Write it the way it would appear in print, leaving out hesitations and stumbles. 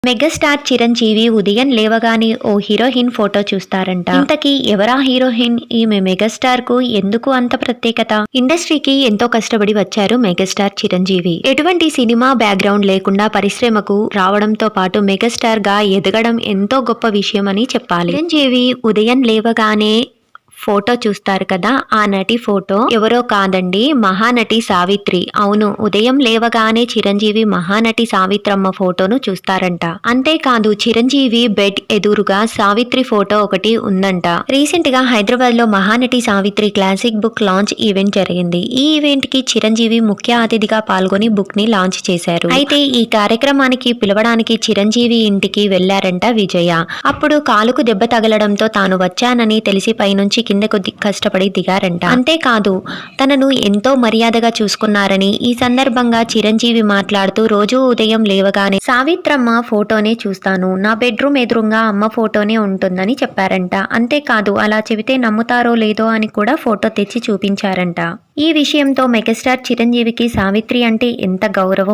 Megastar Chiranjeevi ఉదయం లేవగానే ఓ heroine photo చూస్తారంట. ఇంతకీ ఎవరా హీరోయిన్? ఈమె మెగాస్టార్ కు ఎందుకు అంత ప్రత్యేకత? ఇండస్ట్రీకి ఎంతో కష్టపడి వచ్చారు మెగాస్టార్ చిరంజీవి. ఎటువంటి సినిమా బ్యాక్గ్రౌండ్ లేకుండా పరిశ్రమకు రావడంతో పాటు మెగాస్టార్ గా ఎదగడం ఎంతో గొప్ప విషయం అని చెప్పాలి. చిరంజీవి ఉదయం లేవగానే ఫోటో చూస్తారు కదా, ఆ నటి ఫోటో ఎవరో కాదండి, మహానటి సావిత్రి. అవును, ఉదయం లేవగానే చిరంజీవి మహానటి సావిత్రమ్మ ఫోటోను చూస్తారంట. అంతేకాదు చిరంజీవి బెడ్ ఎదురుగా సావిత్రి ఫోటో ఒకటి ఉందంట. రీసెంట్ గా హైదరాబాద్ లో Mahanati Savitri classic book launch event జరిగింది. ఈ ఈవెంట్ కి చిరంజీవి ముఖ్య అతిథిగా పాల్గొని బుక్ ని లాంచ్ చేశారు. అయితే ఈ కార్యక్రమానికి పిలవడానికి చిరంజీవి ఇంటికి వెళ్లారంట విజయ. అప్పుడు కాలుకు దెబ్బ తగలడంతో తాను వచ్చానని తెలిసి పైనుంచి కిందకు కష్టపడి దిగారంట. అంతేకాదు తనను ఎంతో మర్యాదగా చూసుకున్నారని ఈ సందర్భంగా చిరంజీవి మాట్లాడుతూ, రోజు ఉదయం లేవగానే సావిత్రమ్మ ఫోటోనే చూస్తాను, నా బెడ్రూమ్ ఎదురుగా అమ్మ ఫోటోనే ఉంటుందని చెప్పారంట. అంతేకాదు అలా చెబితే నమ్ముతారో లేదో అని కూడా ఫోటో తెచ్చి చూపించారంట. ఈ విషయంతో మెగాస్టార్ చిరంజీవికి సావిత్రి అంటే ఎంత గౌరవం